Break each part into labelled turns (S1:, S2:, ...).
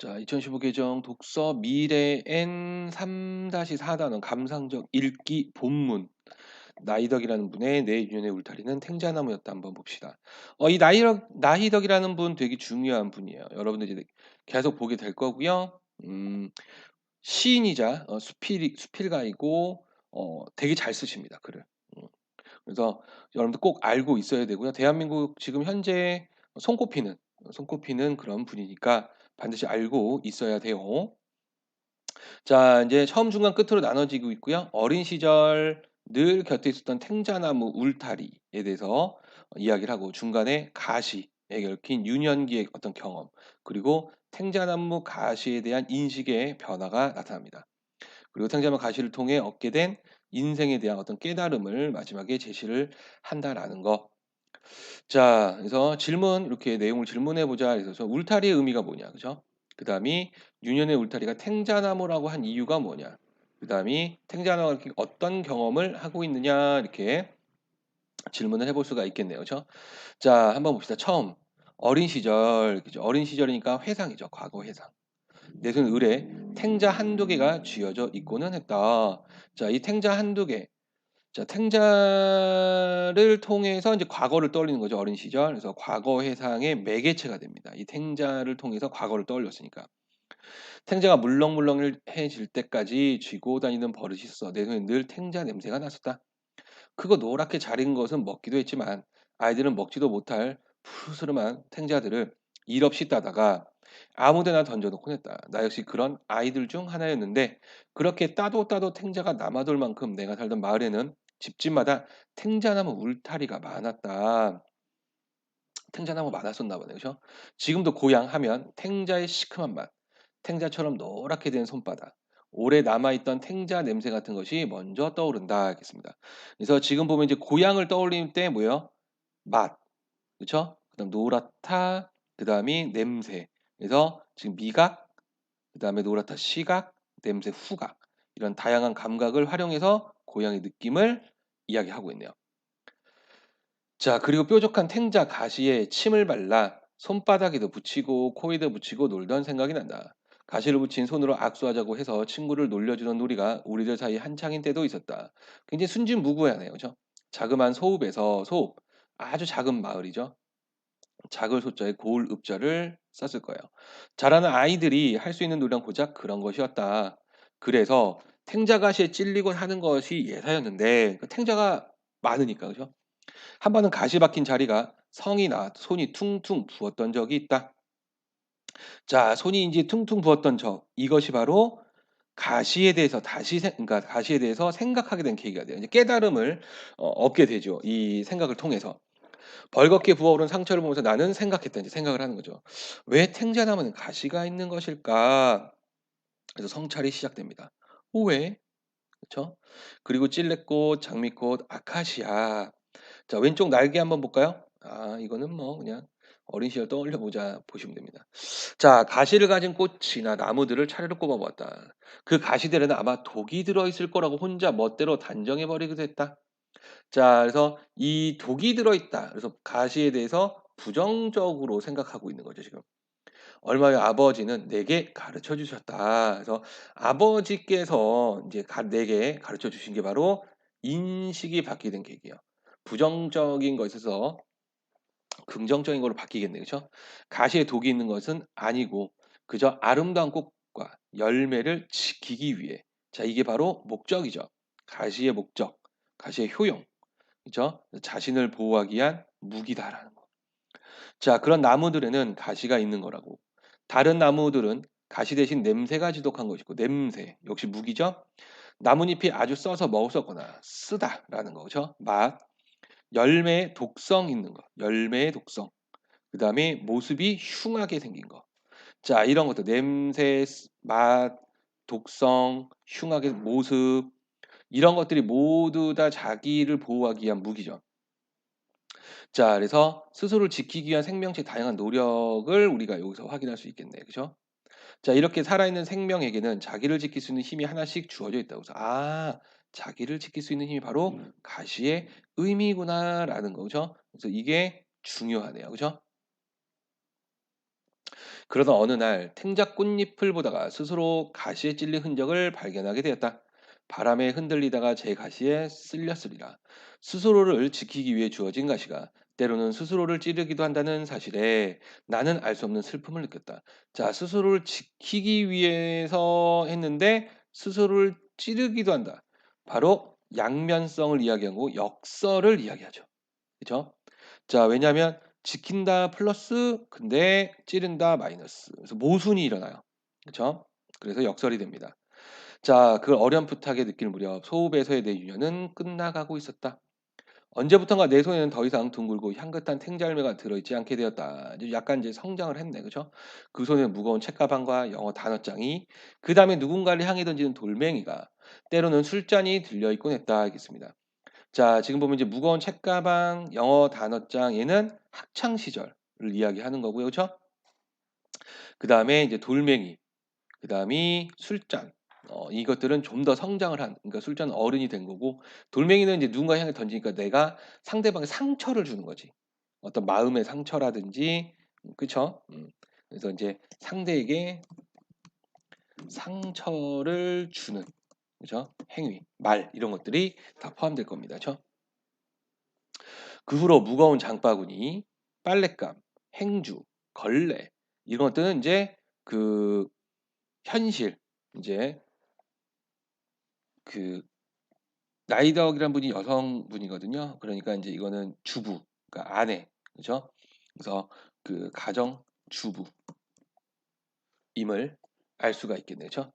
S1: 자, 2015 개정 독서 미래엔 3-4단원 감상적 읽기 본문. 나희덕이라는 분의 내 유년의 울타리는 탱자나무였다. 한번 봅시다. 이 나희덕이라는 분 되게 중요한 분이에요. 여러분들 이제 계속 보게 될 거고요. 시인이자 수필가이고 되게 잘 쓰십니다. 글을. 그래서 여러분들 꼭 알고 있어야 되고요. 대한민국 지금 현재 손꼽히는 그런 분이니까 반드시 알고 있어야 돼요. 자, 이제 처음, 중간, 끝으로 나눠지고 있고요. 어린 시절 늘 곁에 있었던 탱자나무 울타리에 대해서 이야기를 하고, 중간에 가시에 얽힌 유년기의 어떤 경험, 그리고 탱자나무 가시에 대한 인식의 변화가 나타납니다. 그리고 탱자나무 가시를 통해 얻게 된 인생에 대한 어떤 깨달음을 마지막에 제시를 한다라는 거. 자, 그래서 이렇게 내용을 질문해 보자. 그래서 울타리의 의미가 뭐냐, 그죠? 그 다음이 유년의 울타리가 탱자나무라고 한 이유가 뭐냐? 그 다음이 탱자나무가 이렇게 어떤 경험을 하고 있느냐, 이렇게 질문을 해볼 수가 있겠네요, 그죠? 자, 한번 봅시다. 처음, 어린 시절, 그죠? 어린 시절이니까 회상이죠, 과거 회상. 내 손 을에 탱자 한두 개가 쥐어져 있고는 했다. 자, 이 탱자 한두 개. 자, 탱자를 통해서 이제 과거를 떠올리는 거죠, 어린 시절. 그래서 과거 회상의 매개체가 됩니다. 이 탱자를 통해서 과거를 떠올렸으니까. 탱자가 물렁물렁해질 때까지 쥐고 다니는 버릇이 있어. 내 손에 늘 탱자 냄새가 났었다. 크고 노랗게 잘 익은 것은 먹기도 했지만 아이들은 먹지도 못할 푸르스름한 탱자들을 일 없이 따다가 아무데나 던져놓곤 했다. 나 역시 그런 아이들 중 하나였는데, 그렇게 따도 탱자가 남아돌 만큼 내가 살던 마을에는 집집마다 탱자나무 울타리가 많았다. 탱자나무 많았었나 보네, 그죠? 지금도 고향 하면 탱자의 시큼한 맛, 탱자처럼 노랗게 된 손바닥, 오래 남아있던 탱자 냄새 같은 것이 먼저 떠오른다 하겠습니다. 그래서 지금 보면 이제 고향을 떠올릴 때 뭐예요? 맛, 그렇죠? 그다음 노랗다, 그다음이 냄새. 그래서 지금 미각, 그다음에 노랗다 시각, 냄새 후각, 이런 다양한 감각을 활용해서 고향의 느낌을 이야기하고 있네요. 자, 그리고 뾰족한 탱자 가시에 침을 발라 손바닥에도 붙이고 코에도 붙이고 놀던 생각이 난다. 가시를 붙인 손으로 악수하자고 해서 친구를 놀려주던 놀이가 우리들 사이 한창인 때도 있었다. 굉장히 순진무구하네요, 그죠? 자그마한 소읍에서, 아주 작은 마을이죠. 작을 소자에 고을 읍자를 썼을 거예요. 자라는 아이들이 할 수 있는 놀이란 고작 그런 것이었다. 그래서 탱자가시에 찔리곤 하는 것이 예사였는데, 그 탱자가 많으니까, 그죠? 한 번은 가시 박힌 자리가 성이 나 손이 퉁퉁 부었던 적이 있다. 자, 손이 이제 퉁퉁 부었던 이것이 바로 가시에 대해서 그러니까 가시에 대해서 생각하게 된 계기가 돼요. 이제 깨달음을 얻게 되죠. 이 생각을 통해서. 벌겋게 부어오른 상처를 보면서 나는 생각했다. 이제 생각을 하는 거죠. 왜 탱자나무는 가시가 있는 것일까? 그래서 성찰이 시작됩니다. 왜? 그렇죠? 그리고 찔레꽃, 장미꽃, 아카시아. 자, 왼쪽 날개 한번 볼까요? 이거는 뭐 그냥 어린 시절 떠올려 보자 보시면 됩니다. 자, 가시를 가진 꽃이나 나무들을 차례로 꼽아 보았다. 그 가시들에는 아마 독이 들어 있을 거라고 혼자 멋대로 단정해 버리기도 했다. 자, 그래서 이 독이 들어 있다. 그래서 가시에 대해서 부정적으로 생각하고 있는 거죠, 지금. 얼마 후 아버지는 내게 가르쳐 주셨다. 그래서 아버지께서 이제 내게 가르쳐 주신 게 바로 인식이 바뀌게 된 계기예요. 부정적인 것에서 긍정적인 걸로 바뀌겠네요. 그죠? 가시에 독이 있는 것은 아니고 그저 아름다운 꽃과 열매를 지키기 위해. 자, 이게 바로 목적이죠. 가시의 목적, 가시의 효용. 그죠? 자신을 보호하기 위한 무기다라는 거. 자, 그런 나무들에는 가시가 있는 거라고. 다른 나무들은 가시 대신 냄새가 지독한 것이고, 냄새 역시 무기죠. 나뭇잎이 아주 써서 먹을 수 없거나 쓰다라는 거죠. 맛, 열매의 독성 있는 거, 열매의 독성. 그다음에 모습이 흉하게 생긴 거. 자, 이런 것들 냄새, 맛, 독성, 흉하게 모습, 이런 것들이 모두 다 자기를 보호하기 위한 무기죠. 자, 그래서 스스로를 지키기 위한 생명체의 다양한 노력을 우리가 여기서 확인할 수 있겠네. 그죠? 자, 이렇게 살아있는 생명에게는 자기를 지킬 수 있는 힘이 하나씩 주어져 있다고 해서, 자기를 지킬 수 있는 힘이 바로 가시의 의미구나라는 거죠. 그래서 이게 중요하네요. 그죠? 그러던 어느 날 탱자 꽃잎을 보다가 스스로 가시에 찔린 흔적을 발견하게 되었다. 바람에 흔들리다가 제 가시에 쓸렸으리라. 스스로를 지키기 위해 주어진 가시가 때로는 스스로를 찌르기도 한다는 사실에 나는 알 수 없는 슬픔을 느꼈다. 자, 스스로를 지키기 위해서 했는데 스스로를 찌르기도 한다. 바로 양면성을 이야기하고 역설을 이야기하죠. 그죠? 자, 왜냐하면 지킨다 플러스 근데 찌른다 마이너스. 그래서 모순이 일어나요. 그렇죠? 그래서 역설이 됩니다. 자, 그걸 어렴풋하게 느낄 무렵 소읍에서의 내 유년은 끝나가고 있었다. 언제부턴가 내 손에는 더 이상 둥글고 향긋한 탱자열매가 들어있지 않게 되었다. 이제 약간 이제 성장을 했네, 그죠? 그 손에 무거운 책가방과 영어 단어장이, 그 다음에 누군가를 향해 던지는 돌멩이가, 때로는 술잔이 들려 있곤 했다 하겠습니다. 자, 지금 보면 이제 무거운 책가방, 영어 단어장 얘는 학창 시절을 이야기하는 거고요. 그렇죠? 그다음에 이제 돌멩이, 그다음이 술잔. 이것들은 좀 더 성장을 한 그러니까 술잔은 어른이 된 거고 돌멩이는 이제 누군가 향해 던지니까 내가 상대방에 상처를 주는 거지. 어떤 마음의 상처라든지 그쵸? 그래서 이제 상대에게 상처를 주는 그죠? 행위, 말 이런 것들이 다 포함될 겁니다. 그죠? 그 후로 무거운 장바구니, 빨랫감, 행주, 걸레 이런 것들은 이제 그 현실 이제 그 나이덕이란 분이 여성분이거든요. 그러니까 이제 이거는 주부, 그러니까 아내, 그죠? 그래서 그 가정 주부임을 알 수가 있겠네요. 그죠?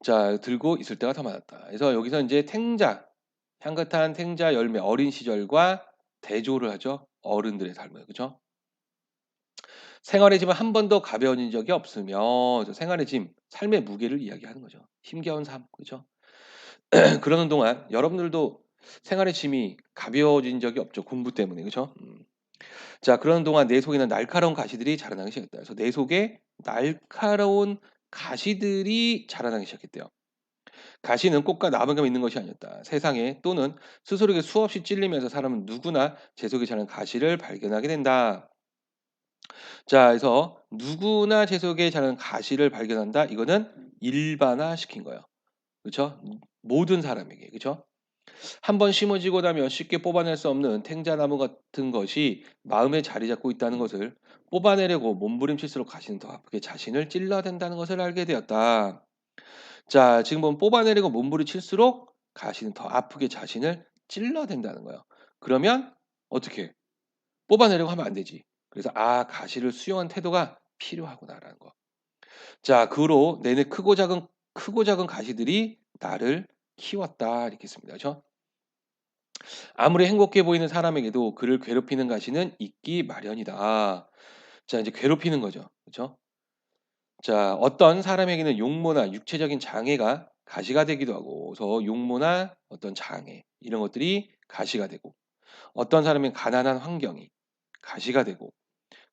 S1: 자, 들고 있을 때가 더 많았다. 그래서 여기서 이제 탱자, 향긋한 탱자 열매 어린 시절과 대조를 하죠. 어른들의 삶을, 그죠? 생활의 짐은 한 번도 가벼워진 적이 없으며 생활의 짐, 삶의 무게를 이야기하는 거죠. 힘겨운 삶, 그죠? 그러는 동안 여러분들도 생활의 짐이 가벼워진 적이 없죠. 공부 때문에, 그죠? 자, 그러는 동안 내 속에는 날카로운 가시들이 자라나기 시작했다. 그래서 내 속에 날카로운 가시들이 자라나기 시작했대요. 가시는 꽃과 나무가 있는 것이 아니었다. 세상에 또는 스스로에게 수없이 찔리면서 사람은 누구나 제 속에 자라는 가시를 발견하게 된다. 자, 그래서 누구나 제 속에 자라는 가시를 발견한다. 이거는 일반화시킨 거예요. 그렇죠? 모든 사람에게. 그렇죠? 한번 심어지고 나면 쉽게 뽑아낼 수 없는 탱자나무 같은 것이 마음에 자리 잡고 있다는 것을 뽑아내려고 몸부림칠수록 가시는 더 아프게 자신을 찔러댄다는 것을 알게 되었다. 자, 지금 보면 뽑아내려고 몸부림칠수록 가시는 더 아프게 자신을 찔러댄다는 거예요. 그러면 어떻게? 뽑아내려고 하면 안 되지. 그래서 가시를 수용한 태도가 필요하구나라는 거. 자, 그 후로 내내 크고 작은 가시들이 나를 키웠다 이렇게 씁니다. 그죠? 아무리 행복해 보이는 사람에게도 그를 괴롭히는 가시는 있기 마련이다. 자, 이제 괴롭히는 거죠. 그죠? 자, 어떤 사람에게는 용모나 육체적인 장애가 가시가 되기도 하고, 그래서 용모나 어떤 장애 이런 것들이 가시가 되고, 어떤 사람은 가난한 환경이 가시가 되고,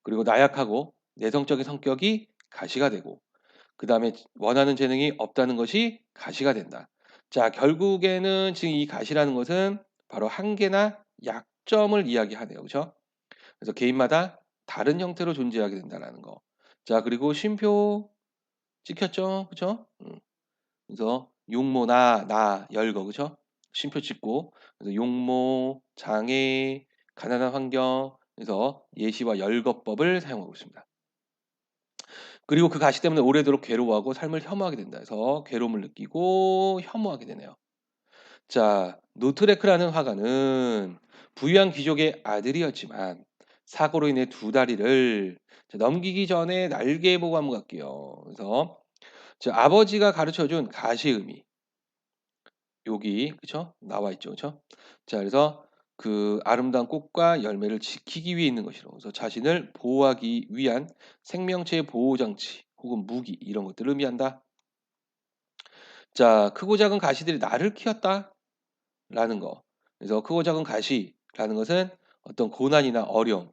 S1: 그리고 나약하고 내성적인 성격이 가시가 되고, 그 다음에 원하는 재능이 없다는 것이 가시가 된다. 자, 결국에는 지금 이 가시라는 것은 바로 한계나 약점을 이야기하네요. 그렇죠? 그래서 개인마다 다른 형태로 존재하게 된다는 거. 자, 그리고 쉼표 찍혔죠? 그렇죠? 그래서 용모나 나 열거 그렇죠? 쉼표 찍고 그래서 용모, 장애, 가난한 환경 그래서 예시와 열거법을 사용하고 있습니다. 그리고 그 가시 때문에 오래도록 괴로워하고 삶을 혐오하게 된다 해서 괴로움을 느끼고 혐오하게 되네요. 자, 노트레크라는 화가는 부유한 귀족의 아들이었지만 사고로 인해 두 다리를 넘기기 전에 날개 보고 한번 갈게요. 그래서 아버지가 가르쳐준 가시의 의미 여기 그쵸? 나와 있죠. 그쵸? 자, 그래서 그 아름다운 꽃과 열매를 지키기 위해 있는 것이로 그래서 자신을 보호하기 위한 생명체의 보호 장치 혹은 무기 이런 것들을 의미한다. 자, 크고 작은 가시들이 나를 키웠다라는 거. 그래서 크고 작은 가시라는 것은 어떤 고난이나 어려움,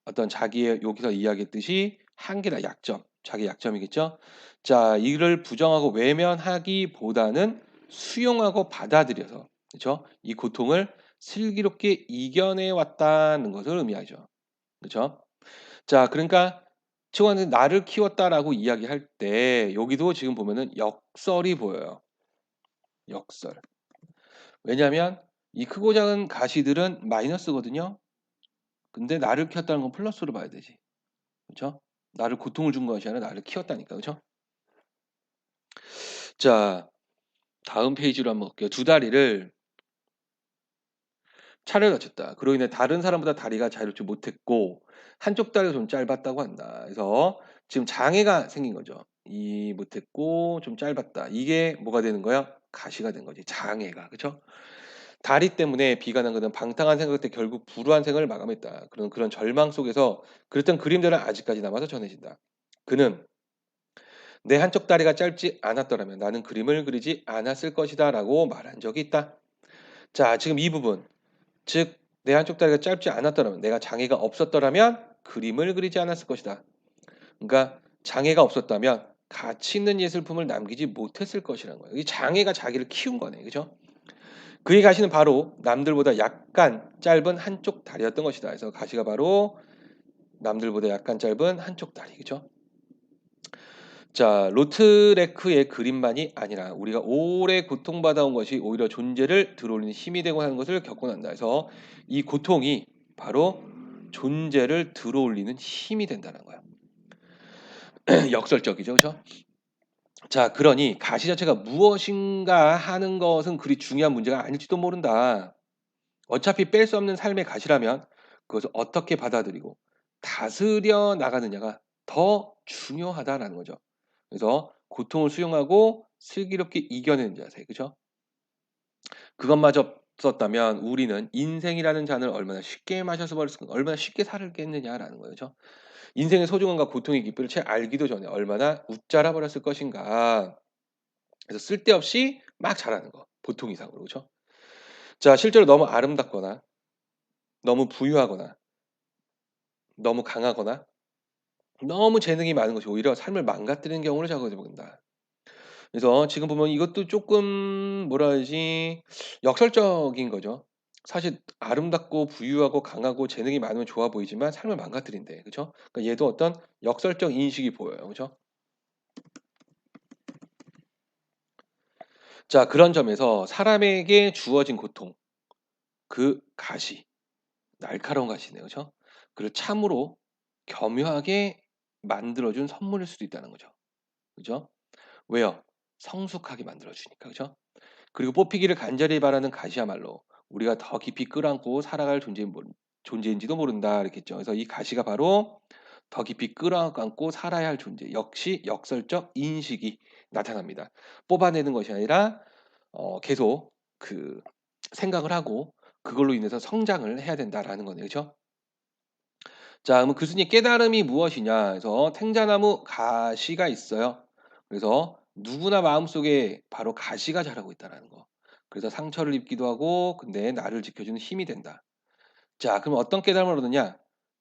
S1: 어떤 자기의 여기서 이야기했듯이 한계나 약점, 자기 약점이겠죠. 자, 이를 부정하고 외면하기보다는 수용하고 받아들여서 그렇죠? 이 고통을 슬기롭게 이겨내 왔다는 것을 의미하죠. 그렇죠? 자, 그러니까 치고는 나를 키웠다라고 이야기할 때 여기도 지금 보면은 역설이 보여요. 역설. 왜냐하면 이 크고 작은 가시들은 마이너스거든요. 근데 나를 키웠다는 건 플러스로 봐야 되지. 그쵸? 나를 고통을 준 것이 아니라 나를 키웠다니까. 그쵸? 자, 다음 페이지로 한번 볼게요. 두 다리를 차를 다쳤다. 그로 인해 다른 사람보다 다리가 자유롭지 못했고 한쪽 다리가 좀 짧았다고 한다. 그래서 지금 장애가 생긴 거죠. 이 못했고 좀 짧았다. 이게 뭐가 되는 거야? 가시가 된 거지. 장애가. 그쵸? 다리 때문에 비관한 그는 방탕한 생각 때 결국 불우한 생을 마감했다. 그런 절망 속에서 그랬던 그림들은 아직까지 남아서 전해진다. 그는 내 한쪽 다리가 짧지 않았더라면 나는 그림을 그리지 않았을 것이다라고 말한 적이 있다. 자, 지금 이 부분. 즉, 내 한쪽 다리가 짧지 않았더라면, 내가 장애가 없었더라면 그림을 그리지 않았을 것이다. 그러니까 장애가 없었다면 가치 있는 예술품을 남기지 못했을 것이라는 거예요. 이 장애가 자기를 키운 거네. 그죠? 그의 가시는 바로 남들보다 약간 짧은 한쪽 다리였던 것이다. 그래서 가시가 바로 남들보다 약간 짧은 한쪽 다리. 그죠? 자, 로트레크의 그림만이 아니라 우리가 오래 고통받아온 것이 오히려 존재를 들어올리는 힘이 되고 하는 것을 겪고 난다. 그래서 이 고통이 바로 존재를 들어올리는 힘이 된다는 거야. 역설적이죠. 그죠? 자, 그러니 가시 자체가 무엇인가 하는 것은 그리 중요한 문제가 아닐지도 모른다. 어차피 뺄 수 없는 삶의 가시라면 그것을 어떻게 받아들이고 다스려 나가느냐가 더 중요하다라는 거죠. 그래서 고통을 수용하고 슬기롭게 이겨내는 자세, 그죠? 그것마저 없었다면 우리는 인생이라는 잔을 얼마나 쉽게 마셔서 버렸을까, 얼마나 쉽게 살겠느냐라는 거죠. 그죠? 인생의 소중함과 고통의 깊이를 채 알기도 전에 얼마나 웃자라 버렸을 것인가. 그래서 쓸데없이 막 잘하는 거, 보통 이상으로, 그죠? 자, 실제로 너무 아름답거나 너무 부유하거나 너무 강하거나 너무 재능이 많은 것이 오히려 삶을 망가뜨리는 경우를 자주 본다. 그래서 지금 보면 이것도 쪼끔 뭐라 해야지 역설적인 거죠. 사실 아름답고 부유하고 강하고 재능이 많으면 좋아 보이지만 삶을 망가뜨린대. 그죠? 그러니까 얘도 어떤 역설적 인식이 보여요. 그죠? 자, 그런 점에서 사람에게 주어진 고통, 그 가시, 날카로운 가시네요. 그죠? 그를 참으로 교묘하게 만들어 준 선물일 수도 있다는 거죠. 그죠? 왜요? 성숙하게 만들어 주니까. 그죠? 그리고 뽑히기를 간절히 바라는 가시야말로 우리가 더 깊이 끌어안고 살아갈 존재인지도 모른다 이렇게 했죠. 그래서 이 가시가 바로 더 깊이 끌어안고 살아야 할 존재, 역시 역설적 인식이 나타납니다. 뽑아내는 것이 아니라 계속 그 생각을 하고 그걸로 인해서 성장을 해야 된다라는 거네요. 그죠? 자, 그러면 교수님 깨달음이 무엇이냐? 그래서 생자나무 가시가 있어요. 그래서 누구나 마음속에 바로 가시가 자라고 있다라는 거. 그래서 상처를 입기도 하고 근데 나를 지켜주는 힘이 된다. 자, 그럼 어떤 깨달음을 얻느냐?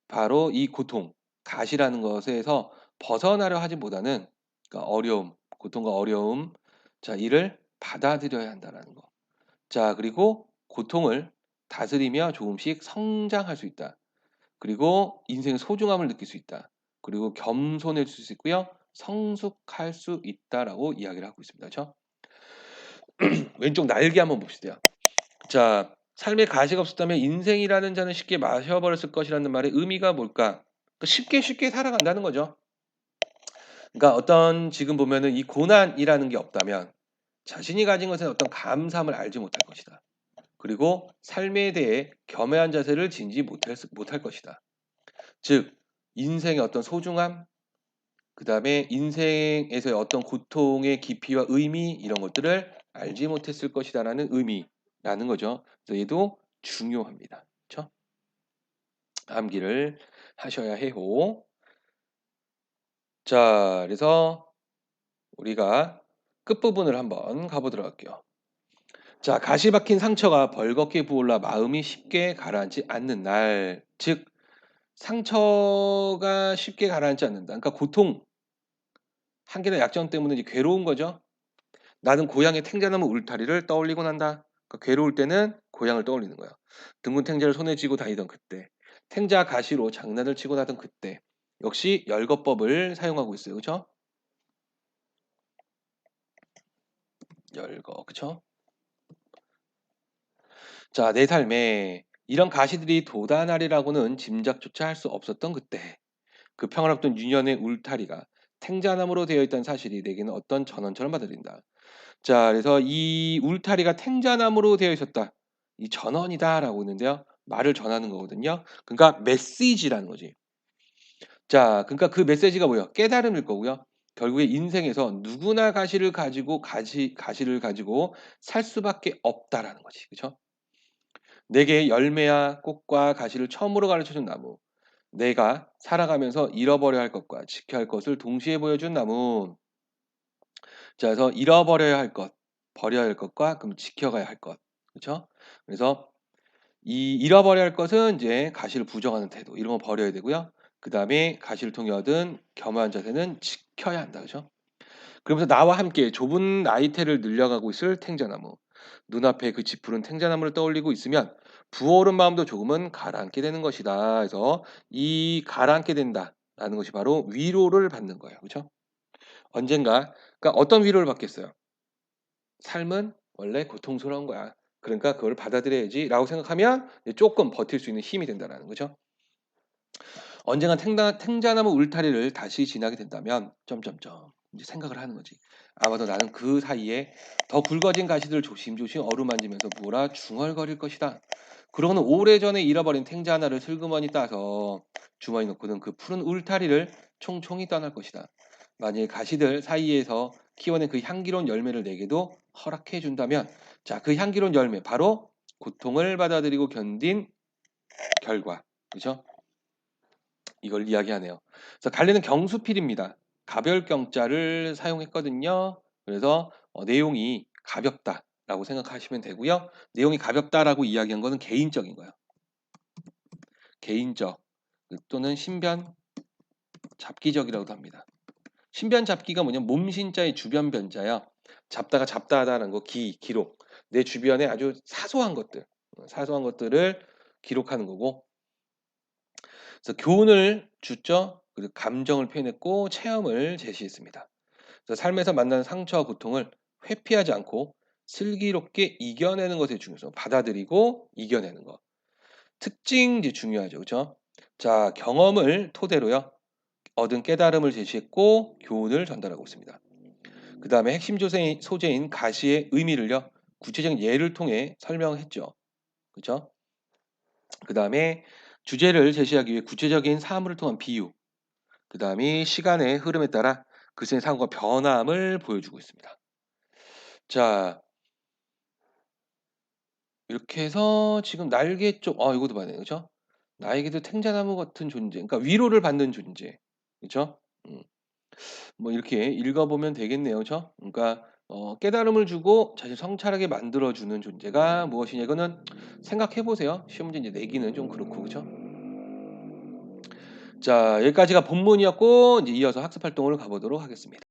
S1: 바로 이 고통, 가시라는 것에서 벗어나려 하기보다는 그러니까 어려움, 고통과 어려움, 자, 이를 받아들여야 한다라는 거. 자, 그리고 고통을 다스리며 조금씩 성장할 수 있다. 그리고 인생의 소중함을 느낄 수 있다. 그리고 겸손해질 수 있고요. 성숙할 수 있다라고 이야기를 하고 있습니다. 그죠? 왼쪽 날개 한번 봅시다. 자, 삶의 가시가 없었다면 인생이라는 잔을 쉽게 마셔버렸을 것이라는 말의 의미가 뭘까? 그러니까 쉽게 쉽게 살아간다는 거죠. 그러니까 어떤 지금 보면은 이 고난이라는 게 없다면 자신이 가진 것에 어떤 감사함을 알지 못할 것이다. 그리고 삶에 대해 겸허한 자세를 지니지 못할 것이다. 즉 인생의 어떤 소중함, 그다음에 인생에서의 어떤 고통의 깊이와 의미 이런 것들을 알지 못했을 것이다라는 의미라는 거죠. 그래서 얘도 중요합니다. 그렇죠? 암기를 하셔야 해요. 자, 그래서 우리가 끝부분을 한번 가보도록 할게요. 자, 가시 박힌 상처가 벌겋게 부을라 마음이 쉽게 가라앉지 않는 날, 즉 상처가 쉽게 가라앉지 않는다. 그러니까 고통, 한계나 약점 때문에 이제 괴로운 거죠. 나는 고향의 탱자나무 울타리를 떠올리곤 한다. 그러니까 괴로울 때는 고향을 떠올리는 거야. 둥근 탱자를 손에 쥐고 다니던 그때, 탱자 가시로 장난을 치고 나던 그때, 역시 열거법을 사용하고 있어요. 그쵸? 열거. 그쵸? 자, 내 삶에 이런 가시들이 돋아나리라고는 짐작조차 할 수 없었던 그때. 그 평화롭던 유년의 울타리가 탱자나무로 되어 있다는 사실이 내게는 어떤 전언처럼 받아들인다. 자, 그래서 이 울타리가 탱자나무로 되어 있었다. 이 전언이다라고 있는데요. 말을 전하는 거거든요. 그러니까 메시지라는 거지. 자, 그러니까 그 메시지가 뭐예요? 깨달음일 거고요. 결국에 인생에서 누구나 가시를 가지고 살 수밖에 없다라는 거지. 그죠? 내게 열매와 꽃과 가시를 처음으로 가르쳐 준 나무. 내가 살아가면서 잃어버려야 할 것과 지켜야 할 것을 동시에 보여준 나무. 자, 그래서 잃어버려야 할 것, 버려야 할 것과 그럼 지켜가야 할 것. 그렇죠? 그래서 이 잃어버려야 할 것은 이제 가시를 부정하는 태도 이런 거 버려야 되고요. 그다음에 가시를 통해 얻은 겸허한 자세는 지켜야 한다. 그죠? 그러면서 나와 함께 좁은 나이테를 늘려가고 있을 탱자나무. 눈앞에 그 짙푸른 탱자나무를 떠올리고 있으면 부어오른 마음도 조금은 가라앉게 되는 것이다. 그래서 이 가라앉게 된다라는 것이 바로 위로를 받는 거예요. 그렇죠? 언젠가 그러니까 어떤 위로를 받겠어요? 삶은 원래 고통스러운 거야. 그러니까 그걸 받아들여야지라고 생각하면 이제 쪼끔 버틸 수 있는 힘이 된다라는 거죠. 언젠가 탱자나무 울타리를 다시 지나게 된다면 점점점 이제 생각을 하는 거지. 아마도 나는 그 사이에 더 굵어진 가시들을 조심조심 어루만지면서 몰아 중얼거릴 것이다. 그러고는 오래전에 잃어버린 탱자 하나를 슬그머니 따서 주머니 넣고는 그 푸른 울타리를 총총히 떠날 것이다. 만일 가시들 사이에서 키워낸 그 향기로운 열매를 내게도 허락해 준다면 자, 그 향기로운 열매 바로 고통을 받아들이고 견딘 결과. 그죠? 이걸 이야기하네요. 그래서 갈래는 경수필입니다. 가별경자를 사용했거든요. 그래서 내용이 가볍다라고 생각하시면 되고요. 내용이 가볍다라고 이야기한 거는 개인적인 거예요. 개인적 또는 신변 잡기적이라고도 합니다. 신변 잡기가 뭐냐면 몸신자의 주변 변자야. 잡다가 잡다하다는 거 기록. 내 주변에 아주 사소한 것들, 사소한 것들을 기록하는 거고 그래서 교훈을 주죠. 그리고 감정을 표현했고 체험을 제시했습니다. 그래서 삶에서 만나는 상처와 고통을 회피하지 않고 슬기롭게 이겨내는 것의 중요성, 받아들이고 이겨내는 것. 특징 이제 중요하죠. 그렇죠? 자, 경험을 토대로요. 얻은 깨달음을 제시했고 교훈을 전달하고 있습니다. 그다음에 핵심 소재인 가시의 의미를요. 구체적인 예를 통해 설명했죠. 그렇죠? 그다음에 주제를 제시하기 위해 구체적인 사물을 통한 비유, 그다음이 시간의 흐름에 따라 그 세상과 변함을 보여주고 있습니다. 자, 이렇게 해서 지금 날개 쪽 이것도 봐야되네. 그죠? 나에게도 탱자나무 같은 존재 그러니까 위로를 받는 존재. 그죠? 뭐 이렇게 읽어 보면 되겠네요. 그죠? 그러니까 깨달음을 주고 자신을 성찰하게 만들어 주는 존재가 무엇이냐 이거는 생각해 보세요. 시험 문제 이제 내기는 좀 그렇고. 그죠? 자, 여기까지가 본문이었고 이제 이어서 학습 활동을 가 보도록 하겠습니다.